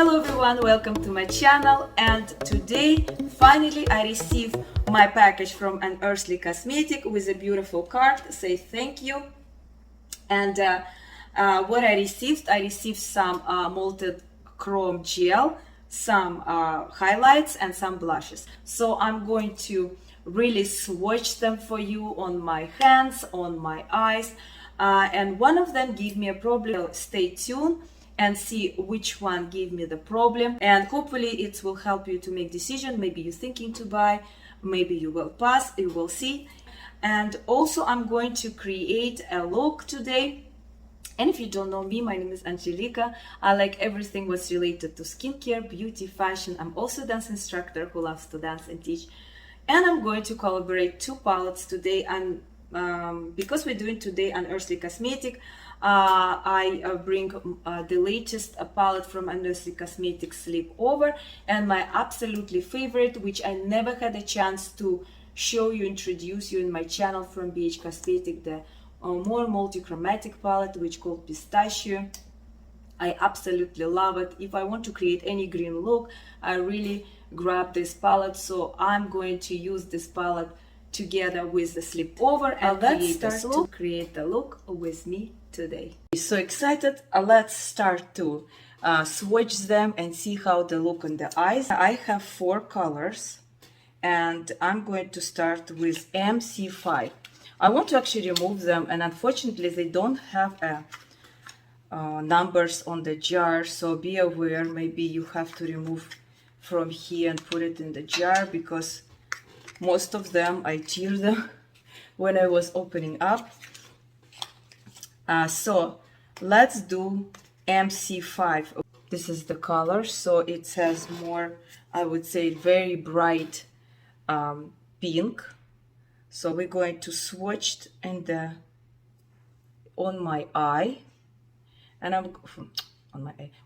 Hello everyone, welcome to my channel, and today finally I received my package from UNEARTHLY Cosmetic with a beautiful card, say thank you. And what I received some molten chrome gel, some highlights and some blushes. So I'm going to really swatch them for you on my hands, on my eyes, and one of them gave me a problem. Stay tuned and see which one gave me the problem, and hopefully it will help you to make decision. Maybe you're thinking to buy, maybe you will pass, you will see. And also I'm going to create a look today. And if you don't know me, my name is Angelica. I like everything what's related to skincare, beauty, fashion. I'm also a dance instructor who loves to dance and teach. And I'm going to collaborate two palettes today, and because we're doing today UNEARTHLY Cosmetic, I bring the latest palette from UNEARTHLY Cosmetic, Sleepover, and my absolutely favorite, which I never had a chance to show you, introduce you in my channel, from BH Cosmetic, the more multi-chromatic palette, which called Pistachio. I absolutely love it. If I want to create any green look, I really grab this palette. So I'm going to use this palette together with the Sleepover, and let's start to create the look with me today. So excited. Let's start to swatch them and see how they look on the eyes. I have 4 colors, and I'm going to start with MC5. I want to actually remove them, and unfortunately they don't have numbers on the jar, so be aware. Maybe you have to remove from here and put it in the jar, because most of them I tear them when I was opening up. So let's do MC5. This is the color, so it has more, I would say, very bright pink. So we're going to swatch in the on my eye, and I'm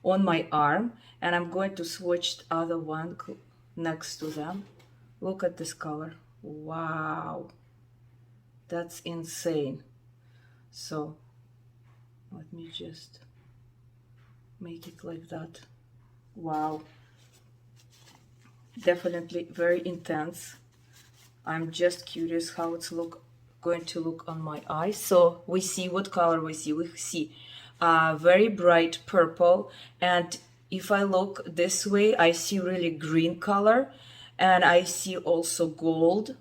on my arm, and I'm going to swatch the other one next to them. Look at this color. Wow, that's insane. So let me just make it like that. Wow, definitely very intense. I'm just curious how it's going to look on my eyes. So we see what color we see. We see very bright purple, and if I look this way, I see really green color, and I see also gold.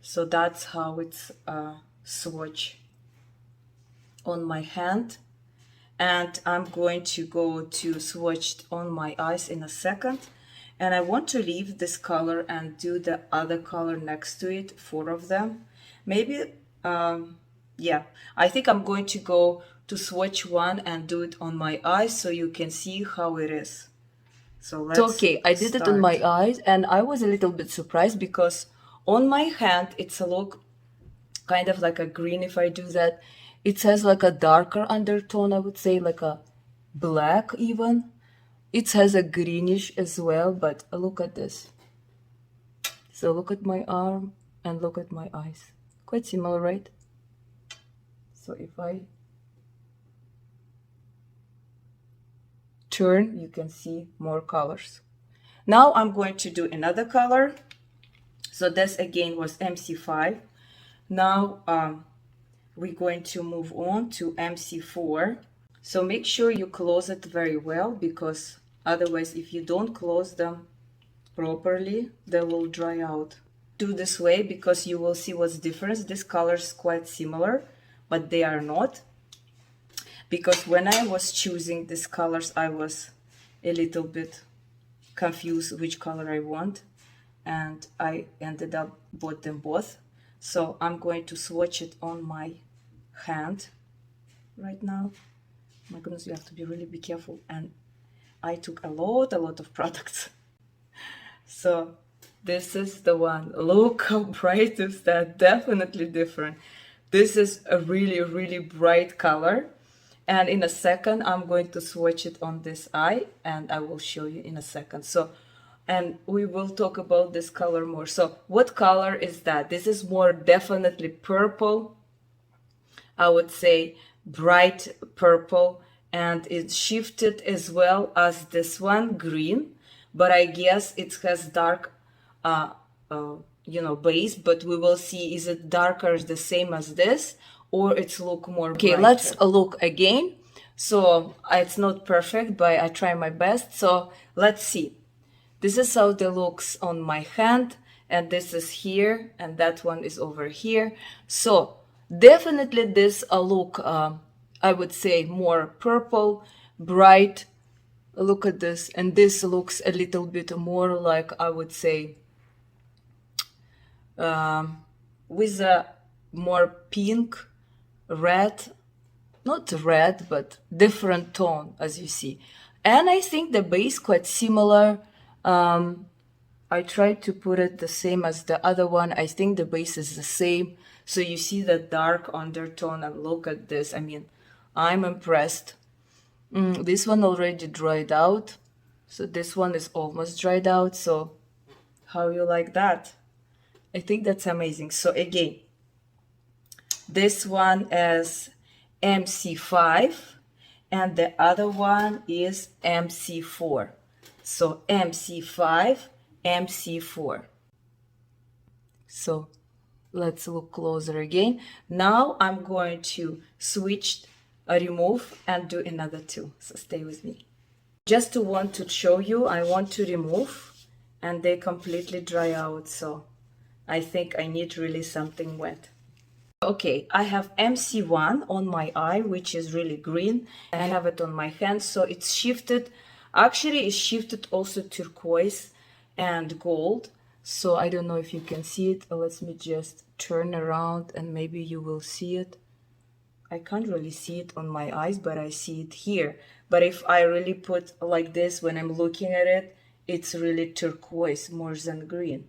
So that's how it's swatch on my hand. And I'm going to go to swatch on my eyes in a second. And I want to leave this color and do the other color next to it, 4 of them. Maybe, yeah, I think I'm going to go to swatch one and do it on my eyes so you can see how it is. So let's okay, I did it on my eyes, and I was a little bit surprised because on my hand it's a look kind of like a green. If I do that, it has like a darker undertone, I would say, like a black even. It has a greenish as well, but look at this. So look at my arm and look at my eyes. Quite similar, right? So if I turn, you can see more colors. Now I'm going to do another color. So this again was MC5. Now we're going to move on to MC4. So make sure you close it very well, because otherwise, if you don't close them properly, they will dry out. Do this way, because you will see what's difference. This color is quite similar, but they are not. Because when I was choosing these colors, I was a little bit confused which color I want, and I ended up bought them both. So I'm going to swatch it on my hand right now. My goodness, you have to be careful, and I took a lot of products. So this is the one. Look how bright is that. Definitely different. This is a really bright color, and in a second I'm going to swatch it on this eye, and I will show you in a second. So, and we will talk about this color more. So what color is that? This is more definitely purple, I would say, bright purple, and it's shifted as well as this one, green, but I guess it has dark you know, base, but we will see, is it darker the same as this, or it's look more brighter. Okay, let's look again. So it's not perfect, but I try my best. So let's see. This is how it looks on my hand, and this is here, and that one is over here. So definitely this look, I would say, more purple, bright. Look at this, and this looks a little bit more like, I would say, with a more pink, red, not red, but different tone, as you see. And I think the base quite similar. I tried to put it the same as the other one. I think the base is the same. So you see the dark undertone, and look at this. I mean, I'm impressed. This one already dried out. So this one is almost dried out. So how you like that? I think that's amazing. So again, this one is MC5 and the other one is MC4. So MC5, MC4. So let's look closer again. Now I'm going to switch, remove, and do another two. So stay with me. Just to want to show you, I want to remove, and they completely dry out. So I think I need really something wet. Okay, I have MC1 on my eye, which is really green. I have it on my hand, so it's shifted. Actually, it's shifted also turquoise and gold. So I don't know if you can see it. Let me just turn around and maybe you will see it. I can't really see it on my eyes, but I see it here. But if I really put like this when I'm looking at it, it's really turquoise more than green.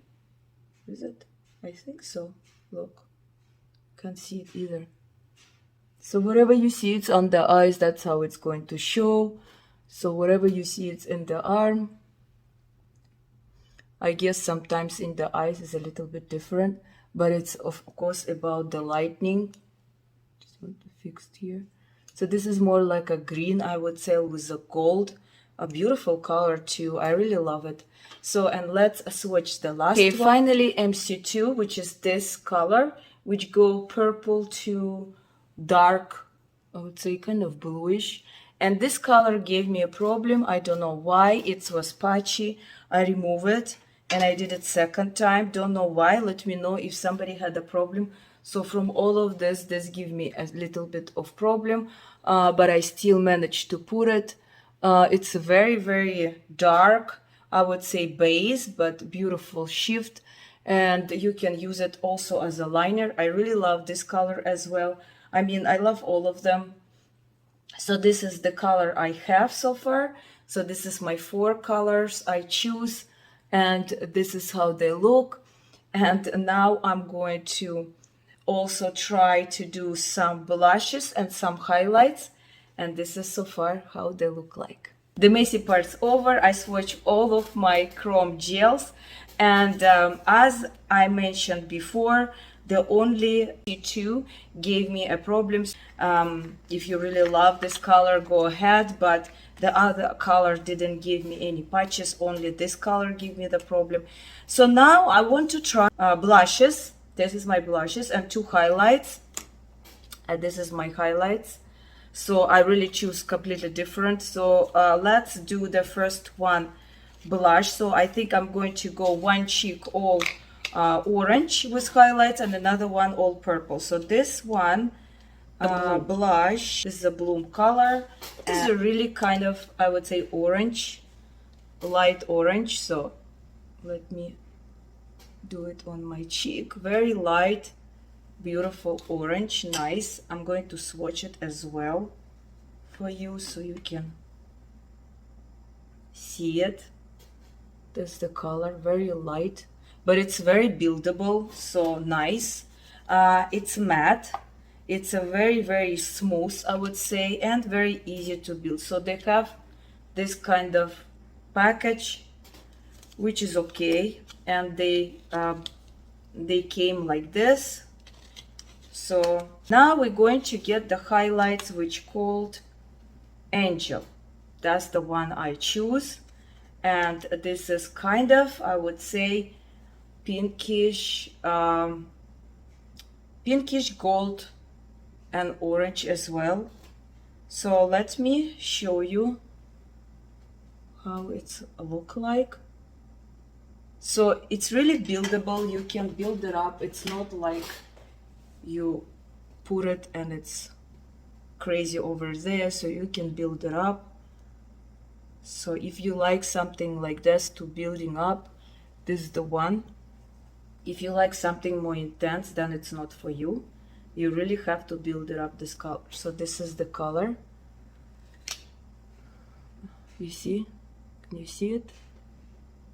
Is it? I think so. Look. Can't see it either. So wherever you see it's on the eyes, that's how it's going to show. So wherever you see it's in the arm, I guess sometimes in the eyes is a little bit different, but it's of course about the lightning. Just want to fix it here. So this is more like a green, I would say, with a gold. A beautiful color too. I really love it. So, and let's swatch the last one. Finally, MC2, which is this color, which go purple to dark, I would say kind of bluish. And this color gave me a problem. I don't know why. It was patchy. I removed it and I did it second time. Don't know why. Let me know if somebody had a problem. So from all of this gave me a little bit of problem, but I still managed to put it. It's a very, very dark, I would say base, but beautiful shift. And you can use it also as a liner. I really love this color as well. I mean, I love all of them. So this is the color I have so far. So this is my 4 colors I choose. And this is how they look. And now I'm going to also try to do some blushes and some highlights. And this is so far how they look like. The messy part's over. I swatched all of my chrome gels. And as I mentioned before, the only two gave me a problem. If you really love this color, go ahead. But the other color didn't give me any patches. Only this color gave me the problem. So now I want to try blushes. This is my blushes and 2 highlights. And this is my highlights. So I really choose completely different. So let's do the first one, blush. So I think I'm going to go one cheek all orange with highlights and another one all purple. So this one, blush, this is a bloom color. This is a really kind of, I would say, orange, light orange. So let me do it on my cheek. Very light, beautiful orange, nice. I'm going to swatch it as well for you so you can see it. That's the color, very light, but it's very buildable, so nice. It's matte. It's a very, very smooth, I would say, and very easy to build. So they have this kind of package, which is okay, and they came like this. So now we're going to get the highlights, which called Angel. That's the one I choose. And this is kind of, I would say, pinkish, pinkish gold and orange as well. So let me show you how it's look like. So it's really buildable. You can build it up. It's not like you put it and it's crazy over there, so you can build it up. So if you like something like this to building up, this is the one. If you like something more intense, then it's not for you. You really have to build it up, this color. So this is the color. You see? Can you see it?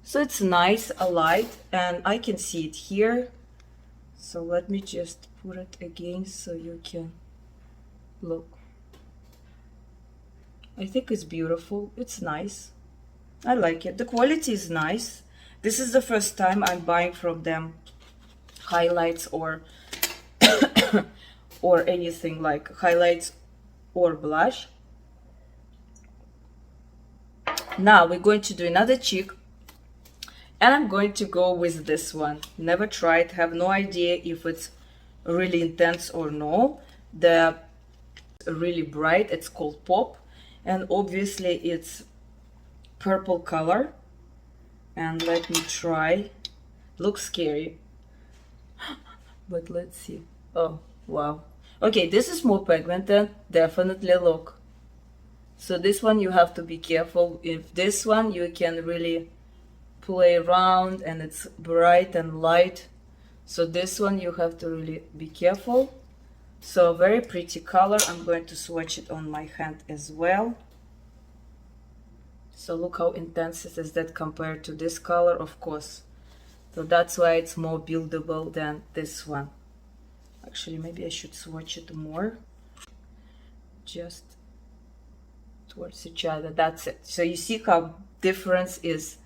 So it's nice, a light, and I can see it here. So let me just put it again so you can look. I think it's beautiful. It's nice. I like it. The quality is nice. This is the first time I'm buying from them highlights or or anything like highlights or blush. Now we're going to do another cheek, and I'm going to go with this one. Never tried, have no idea if it's really intense or no. The really bright, it's called Pop, and obviously it's purple color. And let me try. Looks scary, but let's see. Oh wow. Okay, this is more pigmented, definitely. Look, so this one you have to be careful. If this one you can really play around and it's bright and light, so this one you have to really be careful. So very pretty color. I'm going to swatch it on my hand as well. So look how intense it is that compared to this color, of course. So that's why it's more buildable than this one. Actually, maybe I should swatch it more. Just towards each other. That's it. So you see how difference is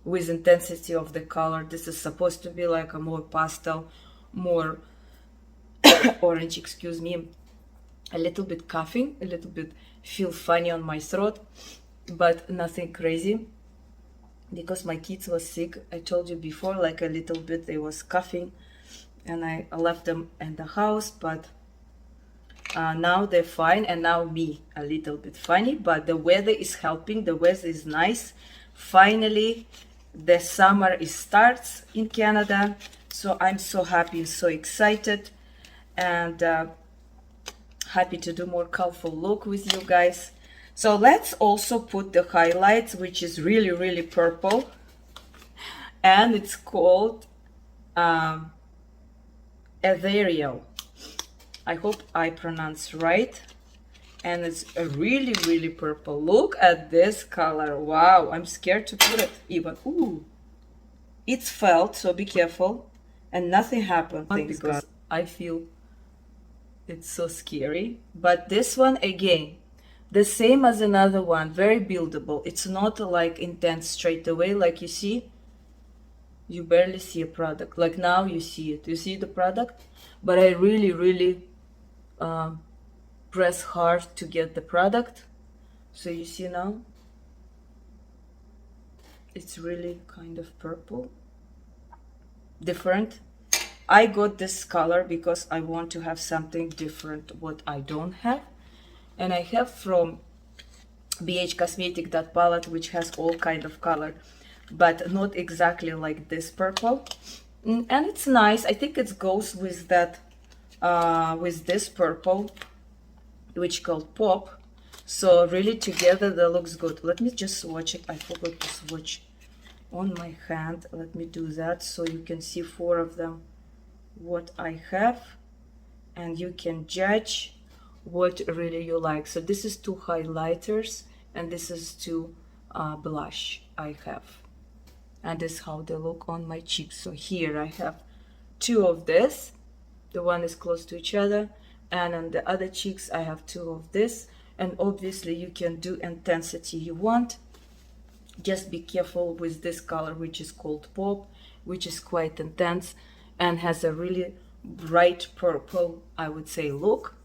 with intensity of the color. This is supposed to be like a more pastel, more orange, excuse me. A little bit coughing, a little bit feel funny on my throat, but nothing crazy, because my kids was sick. I told you before, like a little bit they was coughing, and I left them in the house, but now they're fine, and now me a little bit funny, but the weather is helping. The weather is nice. Finally the summer starts in Canada, so I'm so happy and so excited, and happy to do more colorful look with you guys. So let's also put the highlights, which is really, really purple, and it's called Ethereal. I hope I pronounce right. And it's a really, really purple. Look at this color. Wow, I'm scared to put it even. Ooh, it's felt, so be careful. And nothing happened because I feel it's so scary. But this one, again, the same as another one, very buildable. It's not like intense straight away. Like you see, you barely see a product. Like now you see it. You see the product? But I really, really press hard to get the product. So you see now, it's really kind of purple, different. I got this color because I want to have something different what I don't have. And I have from BH Cosmetic that palette, which has all kind of color, but not exactly like this purple. And it's nice. I think it goes with that with this purple, which called Pop. So really together that looks good. Let me just swatch it. I forgot to swatch on my hand. Let me do that so you can see 4 of them what I have, and you can judge what really you like. So this is 2 highlighters, and this is 2 blush I have, and this is how they look on my cheeks. So here I have 2 of this. The one is close to each other, and on the other cheeks I have 2 of this. And obviously you can do intensity you want. Just be careful with this color, which is called Pop, which is quite intense and has a really bright purple, I would say, look,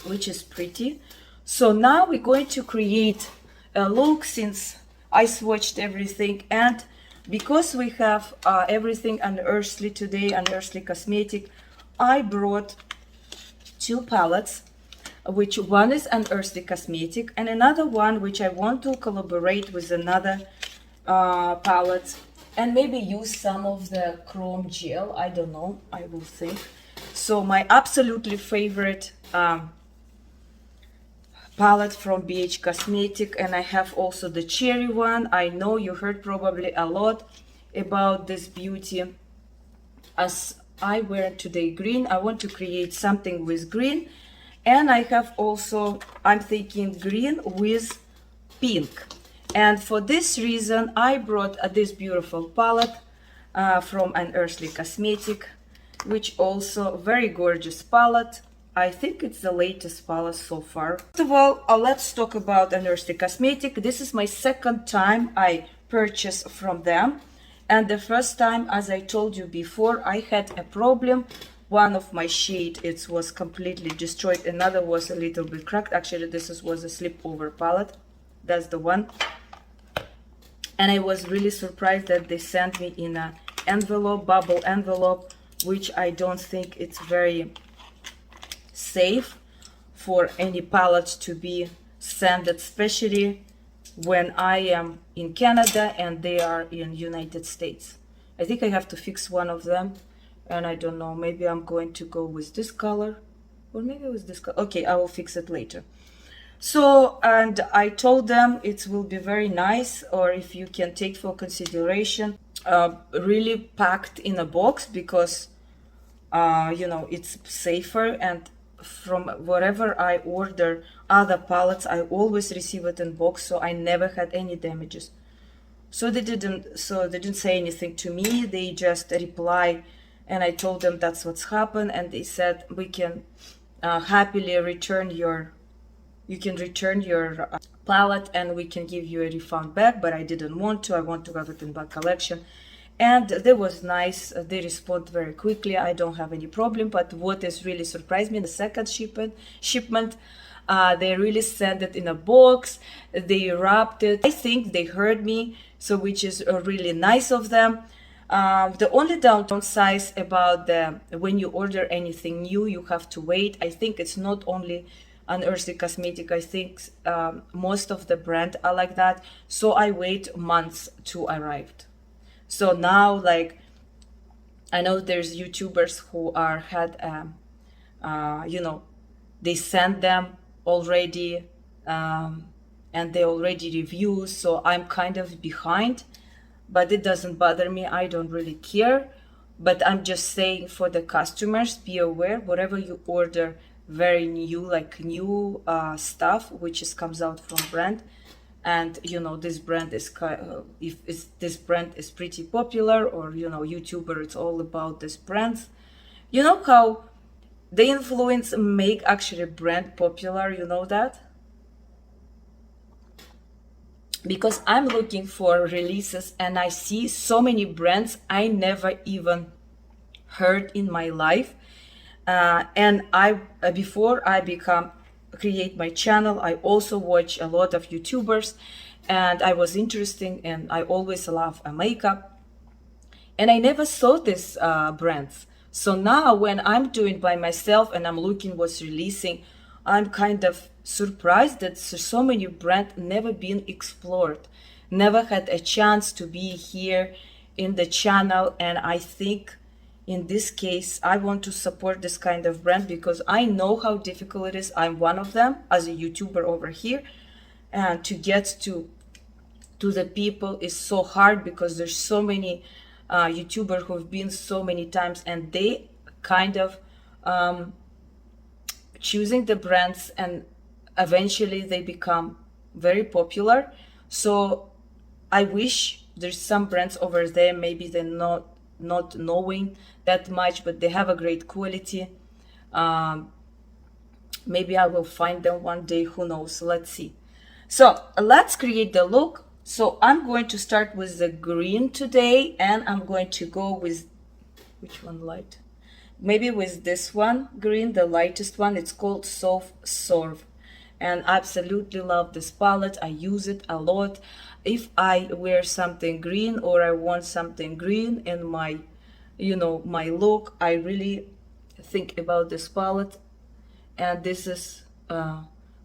which is pretty. So now we're going to create a look, since I swatched everything, and because we have everything unearthly today, unearthly cosmetic, I brought two palettes, which one is unearthly cosmetic and another one which I want to collaborate with another palette and maybe use some of the chrome gel. I don't know, I will think. So my absolutely favorite palette from BH Cosmetic, and I have also the cherry one. I know you heard probably a lot about this beauty. As I wear today green, I want to create something with green, and I have also, I'm thinking green with pink. And for this reason I brought this beautiful palette from Unearthly Cosmetic, which also very gorgeous palette. I think it's the latest palette so far. First of all, let's talk about Unearthly Cosmetic. This is my second time I purchased from them. And the first time, as I told you before, I had a problem. One of my shade, it was completely destroyed. Another was a little bit cracked. Actually, this was a Sleepover palette. That's the one. And I was really surprised that they sent me in an envelope, bubble envelope, which I don't think it's very safe for any palette to be sent, especially when I am in Canada and they are in United States. I think I have to fix one of them, and I don't know, maybe I'm going to go with this color, or maybe with this color. Okay, I will fix it later. So, and I told them it will be very nice, or if you can take for consideration, really packed in a box, because you know, it's safer. And from wherever I order other palettes, I always receive it in box, so I never had any damages. So they didn't say anything to me. They just reply, and I told them that's what's happened, and they said we can happily return your, you can return your palette and we can give you a refund back. But I didn't want to. I want to have it in back collection. And that was nice. They respond very quickly. I don't have any problem. But what has really surprised me, the second shipment, they really sent it in a box. They wrapped it. I think they heard me, so which is really nice of them. The only downside about the when you order anything new, you have to wait. I think it's not only Unearthly Cosmetic. I think most of the brand are like that. So I wait months to arrive. So now, like, I know there's YouTubers who are had, you know, they send them already, and they already review. So I'm kind of behind, but it doesn't bother me. I don't really care. But I'm just saying for the customers, be aware, whatever you order, very new, like new stuff, which is comes out from brand. And you know, this brand is this brand is pretty popular, or you know, YouTuber, it's all about this brands. You know how the influence make actually brand popular, you know that? Because I'm looking for releases and I see so many brands I never even heard in my life. And I before I create my channel, I also watch a lot of YouTubers, and I was interested, and I always love makeup, and I never saw these brands. So now when I'm doing by myself and I'm looking what's releasing, I'm kind of surprised that so many brands never been explored, never had a chance to be here in the channel. And I think in this case, I want to support this kind of brand because I know how difficult it is. I'm one of them as a YouTuber over here, and to get to the people is so hard because there's so many YouTubers who've been so many times, and they kind of choosing the brands, and eventually they become very popular. So I wish there's some brands over there, maybe they're not knowing that much, but they have a great quality. Maybe I will find them one day, who knows, let's see. So let's create the look. So I'm going to start with the green today, and I'm going to go with, which one light? Maybe with this one, green, the lightest one. It's called Soft Serve. and I absolutely love this palette. I use it a lot. If I wear something green or I want something green in my, you know, my look, I really think about this palette, and this is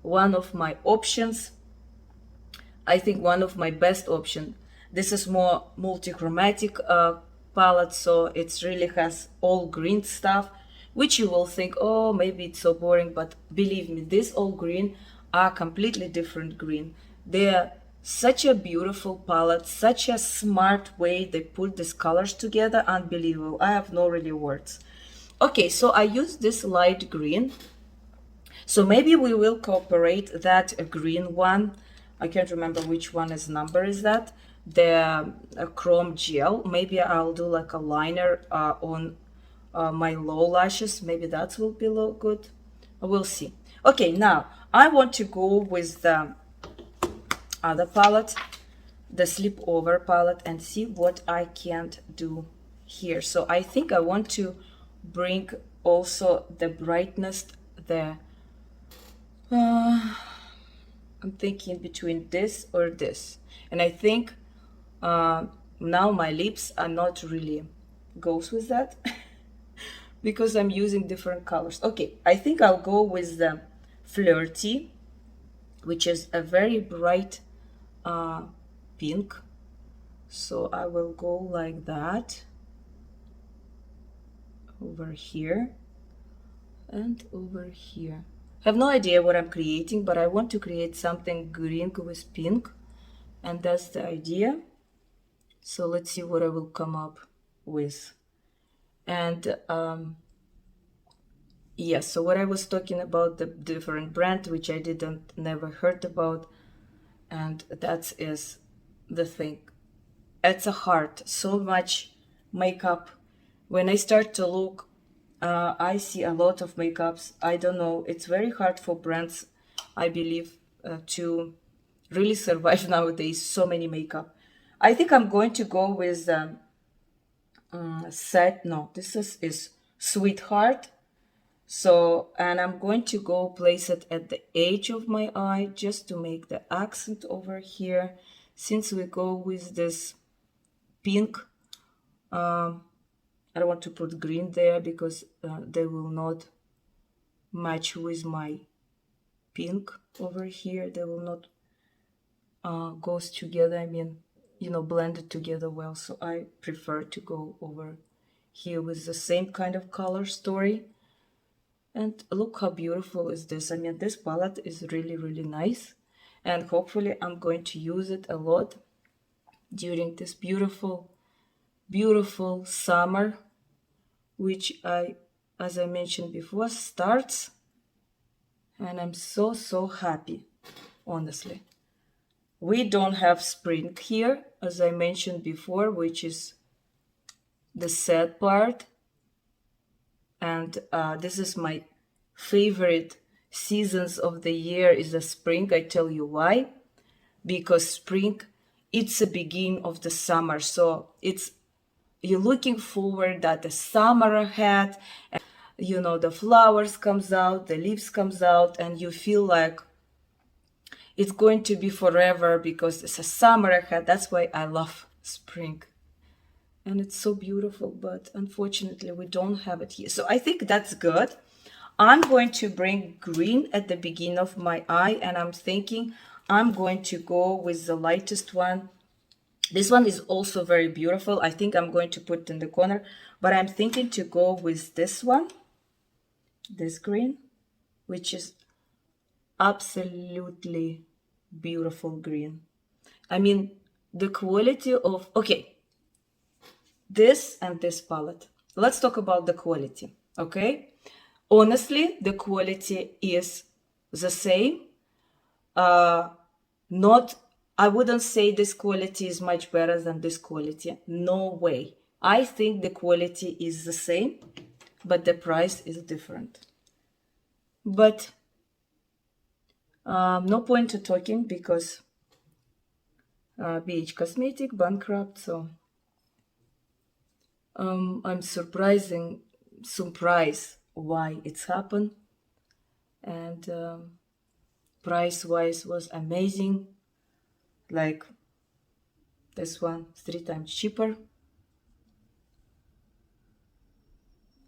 one of my options. I think one of my best option. This is more multi-chromatic palette, so it really has all green stuff, which you will think, oh, maybe it's so boring, but believe me, this all green are completely different green. They're such a beautiful palette, such a smart way they put these colors together, unbelievable. I have no really words. Okay, so I use this light green. So maybe we will cooperate that green one. I can't remember which one is number is that. The chrome gel. Maybe I'll do like a liner on my low lashes. Maybe that will be look good. We'll see. Okay, now I want to go with the other palette, the Sleepover palette, and see what I can do here. So I think I want to bring also the brightness, the I'm thinking between this or this, and I think now my lips are not really goes with that because I'm using different colors. Okay, I think I'll go with the Flirty, which is a very bright pink. So I will go like that over here and over here. I have no idea what I'm creating, but I want to create something green with pink, and that's the idea. So let's see what I will come up with. And yeah, so what I was talking about, the different brand which I didn't never heard about, and that is the thing. It's a heart, so much makeup. When I start to look, I see a lot of makeups. I don't know, it's very hard for brands, I believe, to really survive nowadays. So many makeup. I think I'm going to go with this is Sweetheart. So, and I'm going to go place it at the edge of my eye just to make the accent over here. Since we go with this pink, I don't want to put green there because they will not match with my pink over here. They will not goes together. I mean, you know, blended together well. So I prefer to go over here with the same kind of color story. And look how beautiful is this. I mean, this palette is really, really nice. And hopefully I'm going to use it a lot during this beautiful, beautiful summer, which as I mentioned before, starts. And I'm so, so happy, honestly. We don't have spring here, as I mentioned before, which is the sad part. And this is my favorite seasons of the year is the spring. I tell you why. Because spring, it's the beginning of the summer. So you're looking forward that the summer ahead, and, you know, the flowers comes out, the leaves comes out, and you feel like it's going to be forever because it's a summer ahead. That's why I love spring. And it's so beautiful, but unfortunately we don't have it here. So I think that's good. I'm going to bring green at the beginning of my eye, and I'm thinking I'm going to go with the lightest one. This one is also very beautiful. I think I'm going to put it in the corner, but I'm thinking to go with this one, this green, which is absolutely beautiful green. I mean, the quality of, okay, this and this palette. Let's talk about the quality, okay? Honestly, the quality is the same. Not, I wouldn't say this quality is much better than this quality. No way. I think the quality is the same, but the price is different. But no point to talking because BH Cosmetic bankrupt, so I'm surprised why it's happened, and price-wise was amazing. Like this one, 3 times cheaper.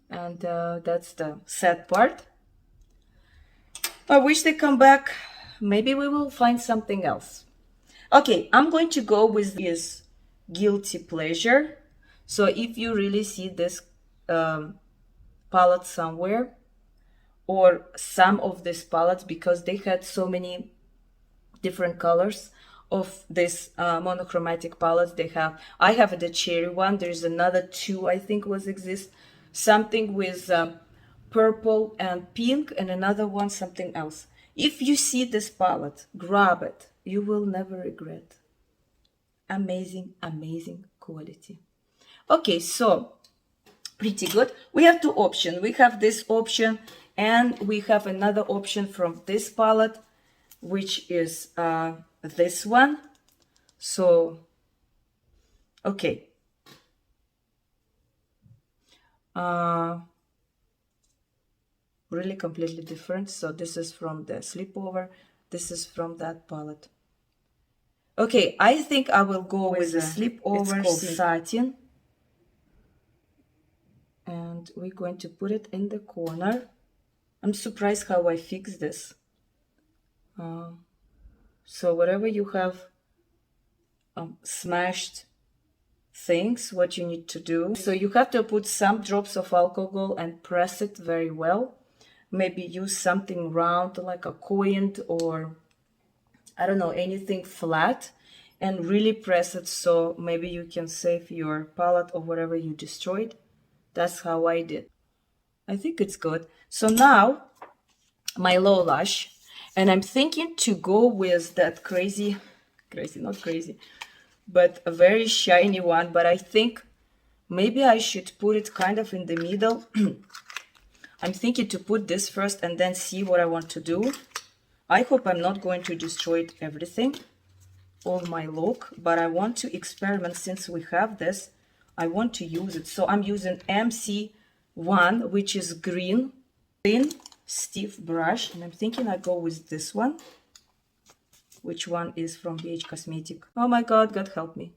And that's the sad part. I wish they come back. Maybe we will find something else. Okay, I'm going to go with this guilty pleasure. So if you really see this palette somewhere, or some of these palettes, because they had so many different colors of this monochromatic palettes they have. I have the cherry one. There's another 2 I think was exist. Something with purple and pink, and another one something else. If you see this palette, grab it. You will never regret. Amazing, amazing quality. Okay, so pretty good. We have 2 options. We have this option, and we have another option from this palette, which is this one. So, okay. Really completely different. So this is from the Sleepover. This is from that palette. Okay, I think I will go with the Sleepover Satin. And we're going to put it in the corner. I'm surprised how I fixed this. So whatever you have smashed things, what you need to do. So you have to put some drops of alcohol and press it very well. Maybe use something round like a coin, or I don't know, anything flat, and really press it so maybe you can save your palette or whatever you destroyed. That's how I did. I think it's good. So now my low lash, and I'm thinking to go with that crazy, not crazy, but a very shiny one. But I think maybe I should put it kind of in the middle. I'm thinking to put this first and then see what I want to do. I hope I'm not going to destroy everything, all my look, but I want to experiment. Since we have this, I want to use it. So I'm using MC1, which is green, thin, stiff brush, and I'm thinking I go with this one, which one is from BH Cosmetic. Oh my God, God help me.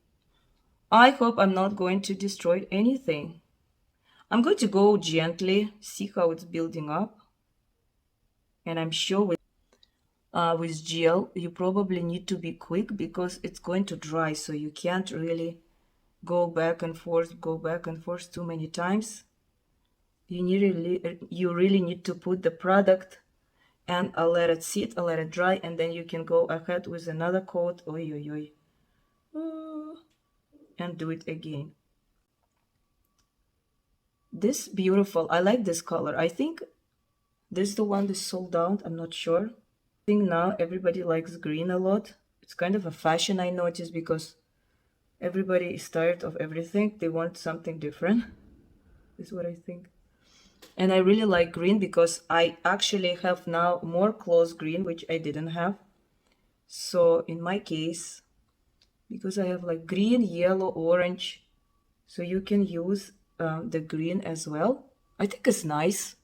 I hope I'm not going to destroy anything. I'm going to go gently, see how it's building up. And I'm sure with gel, you probably need to be quick because it's going to dry, so you can't really go back and forth too many times. You really need to put the product and I'll let it sit, I'll let it dry, and then you can go ahead with another coat, and do it again. This beautiful, I like this color. I think this is the one that's sold out, I'm not sure. I think now everybody likes green a lot. It's kind of a fashion, I noticed, because everybody is tired of everything. They want something different. Is what I think. And I really like green because I actually have now more close green, which I didn't have. So in my case, because I have like green, yellow, orange, so you can use the green as well. I think it's nice.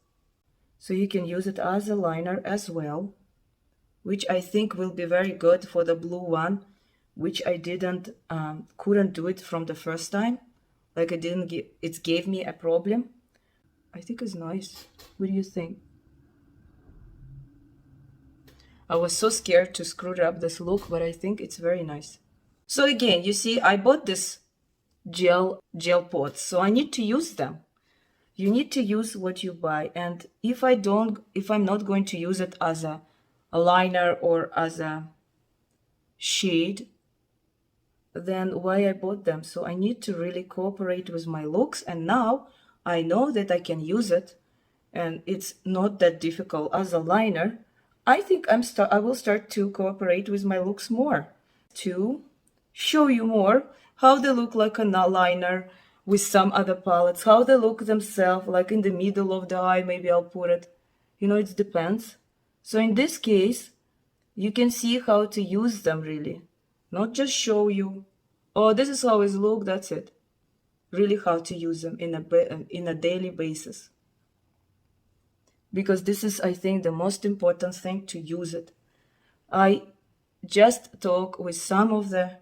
So you can use it as a liner as well, which I think will be very good for the blue one, which I couldn't do it from the first time. Like it gave me a problem. I think it's nice. What do you think? I was so scared to screw up this look, but I think it's very nice. So again, you see, I bought this gel pots, so I need to use them. You need to use what you buy, and if I'm not going to use it as a liner or as a shade, then why I bought them? So I need to really cooperate with my looks, and now I know that I can use it, and it's not that difficult as a liner. I think I will start to cooperate with my looks more, to show you more how they look like a liner with some other palettes, how they look themselves, like in the middle of the eye, maybe I'll put it. It depends. So in this case, you can see how to use them really. Not just show you, oh, this is how it looks, that's it. Really how to use them in a daily basis. Because this is, I think, the most important thing, to use it. I just talk with some of the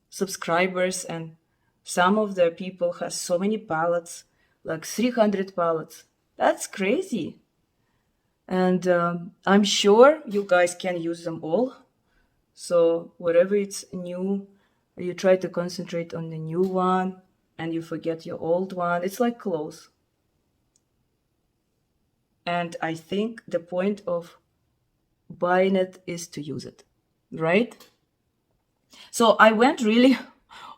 subscribers, and some of the people has so many palettes, like 300 palettes. That's crazy. And I'm sure you guys can use them all. So whatever it's new, you try to concentrate on the new one and you forget your old one. It's like clothes. And I think the point of buying it is to use it, right? So I went really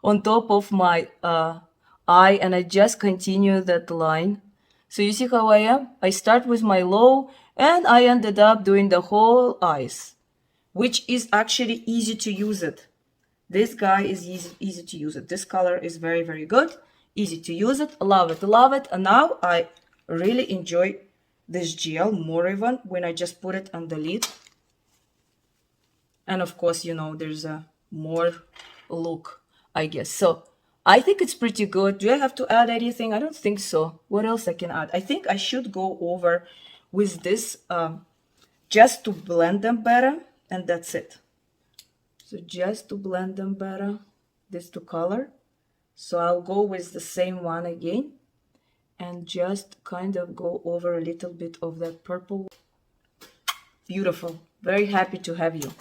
on top of my eye, and I just continue that line. So you see how I am? I start with my low and I ended up doing the whole eyes, which is actually easy to use it. This guy is easy to use it. This color is very, very good. Easy to use it. Love it, love it. And now I really enjoy this gel more even when I just put it on the lid. And of course, you know, there's a more look, I guess. So I think it's pretty good. Do I have to add anything? I don't think so. What else I can add? I think I should go over with this just to blend them better, and that's it. So just to blend them better, this to color. So I'll go with the same one again and just kind of go over a little bit of that purple. Beautiful. Very happy to have you.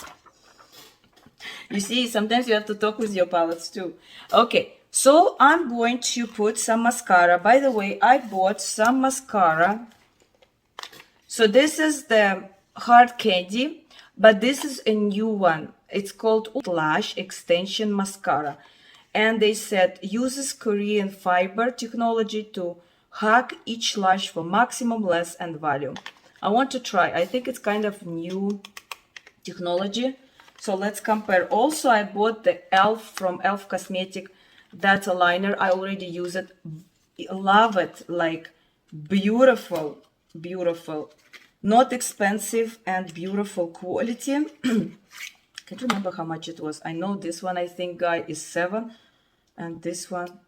You see, sometimes you have to talk with your palettes too. Okay, so I'm going to put some mascara. By the way, I bought some mascara. So this is the hard candy, but this is a new one. It's called Lash Extension Mascara. And they said uses Korean fiber technology to hack each lash for maximum length and volume. I want to try. I think it's kind of new technology. So let's compare. Also, I bought the e.l.f. from e.l.f. Cosmetic. That's a liner. I already use it. Love it. Like beautiful, beautiful. Not expensive and beautiful quality. Can't remember how much it was. I know this one, I think, guy, is 7. And this one,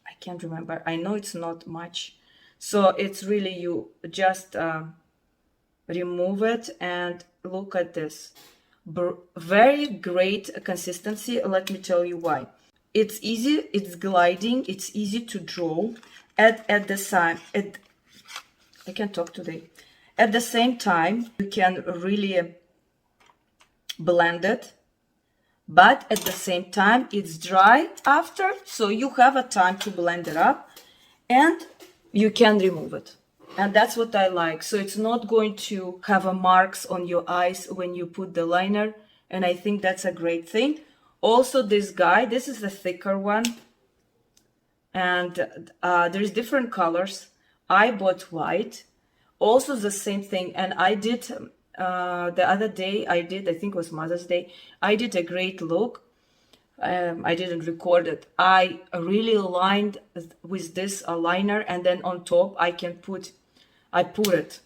I can't remember. I know it's not much. So it's really, you just remove it and look at this. Very great consistency. Let me tell you why. It's easy, it's gliding, it's easy to draw. At the same, I can't talk today. At the same time, you can really blend it, but at the same time, it's dry after, so you have a time to blend it up, and you can remove it. And that's what I like. So it's not going to have a marks on your eyes when you put the liner. And I think that's a great thing. Also, this guy, this is the thicker one. And there's different colors. I bought white. Also the same thing. And I did, the other day, I think it was Mother's Day, I did a great look. I didn't record it. I really lined with this liner, and then on top I put it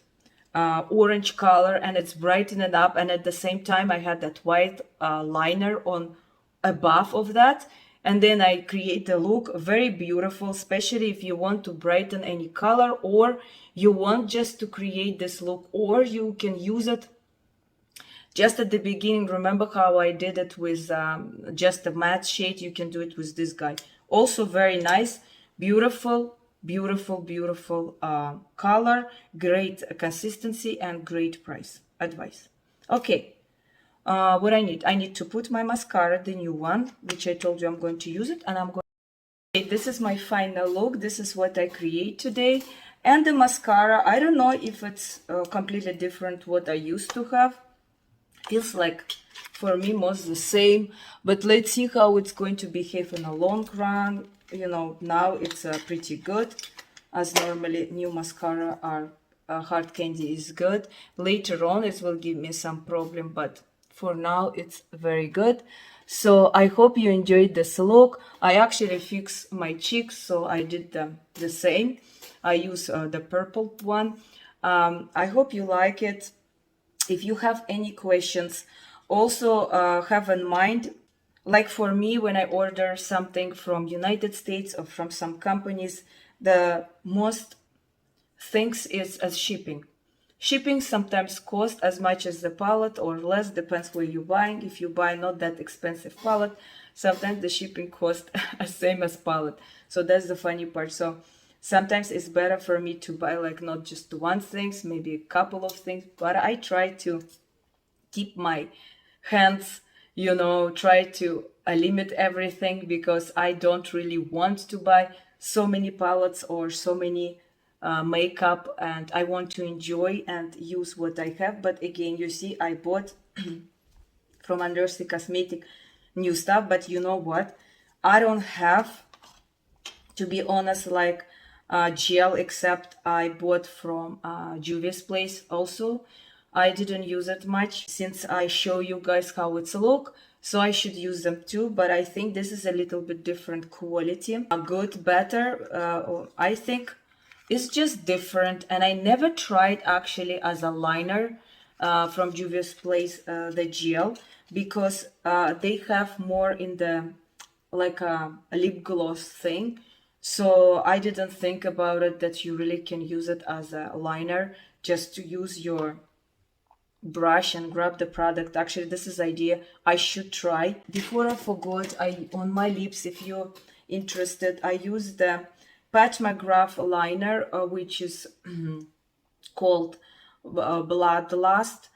orange color, and it's brightening up, and at the same time I had that white liner on above of that, and then I create a look very beautiful, especially if you want to brighten any color, or you want just to create this look, or you can use it just at the beginning. Remember how I did it with just a matte shade? You can do it with this guy. Also very nice, beautiful, beautiful, beautiful color, great consistency, and great price. Advice. Okay, what I need to put my mascara, the new one, which I told you I'm going to use it, and I'm going. Okay, this is my final look. This is what I create today. And the mascara, I don't know if it's completely different what I used to have. Feels like for me most the same, but let's see how it's going to behave in a long run. You know, now it's pretty good, as normally new mascara are hard candy is good. Later on it will give me some problem, but for now it's very good. So I hope you enjoyed this look. I actually fixed my cheeks, so I did the same. I use the purple one. I hope you like it. If you have any questions, also have in mind, like for me, when I order something from United States or from some companies, the most things is as shipping. Shipping sometimes costs as much as the palette or less, depends where you're buying. If you buy not that expensive palette, sometimes the shipping cost the same as palette. So that's the funny part. So sometimes it's better for me to buy like not just one things, maybe a couple of things, but I try to keep my hands, you know, try to limit everything, because I don't really want to buy so many palettes or so many makeup, and I want to enjoy and use what I have. But again, you see, I bought from UNEARTHLY Cosmetic new stuff, but you know what, I don't have, to be honest, like gel, except I bought from Juvia's Place also. I didn't use it much since I show you guys how it's look, so I should use them too, but I think this is a little bit different quality. Good, better, I think it's just different, and I never tried actually as a liner from Juvia's Place, the gel, because they have more in the like a lip gloss thing. So I didn't think about it that you really can use it as a liner, just to use your brush and grab the product. Actually, this is idea I should try. Before I forgot, I on my lips, if you're interested, I use the PatMcGraph liner, which is called Bloodlust,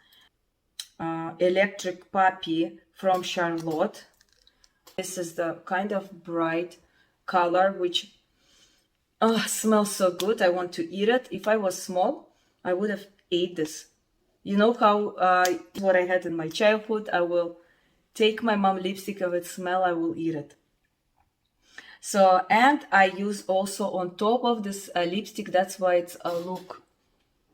Electric Puppy from Charlotte. This is the kind of bright color, which smells so good. I want to eat it. If I was small, I would have ate this. You know how what I had in my childhood, I will take my mom lipstick, of its smell, I will eat it. So, and I use also on top of this lipstick, that's why it's a look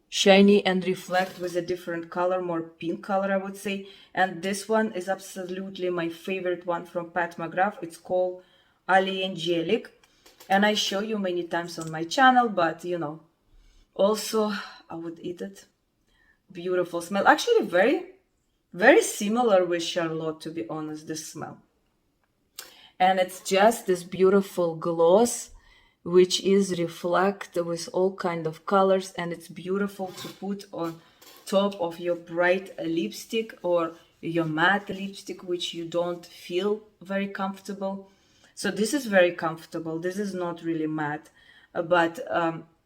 shiny and reflect with a different color, more pink color, I would say. And this one is absolutely my favorite one from PatMcGraph. It's called ALIENGELIC, and I show you many times on my channel, but you know, also I would eat it. Beautiful smell, actually very similar with Charlotte, to be honest, this smell. And it's just this beautiful gloss, which is reflect with all kind of colors, and it's beautiful to put on top of your bright lipstick or your matte lipstick, which you don't feel very comfortable. So this is very comfortable. This is not really matte, but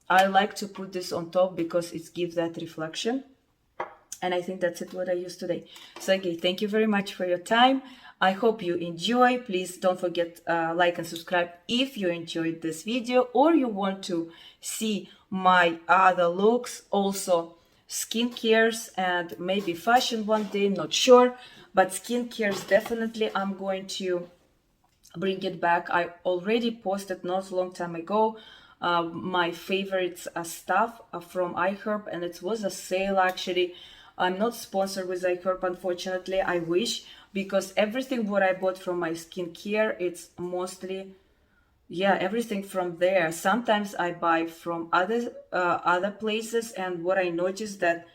I like to put this on top because it gives that reflection. And I think that's it what I use today. So okay, thank you very much for your time. I hope you enjoy. Please don't forget like and subscribe if you enjoyed this video, or you want to see my other looks, also skincares and maybe fashion one day, not sure, but skincares definitely I'm going to bring it back. I already posted not a long time ago my favorite stuff from iHerb, and it was a sale actually. I'm not sponsored with iHerb, unfortunately. I wish, because everything what I bought from my skincare, it's mostly, yeah, everything from there. Sometimes I buy from other places, and what I noticed that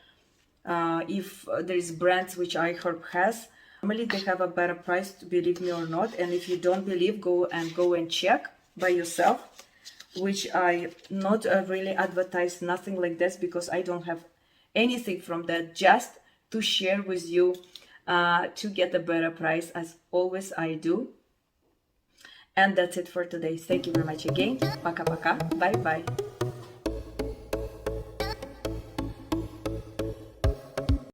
if there is brands which iHerb has, normally they have a better price, to believe me or not. And if you don't believe, go and check by yourself, which I not really advertise nothing like this, because I don't have anything from that, just to share with you to get a better price, as always I do. And that's it for today. Thank you very much again. Пока-пока. Bye-bye.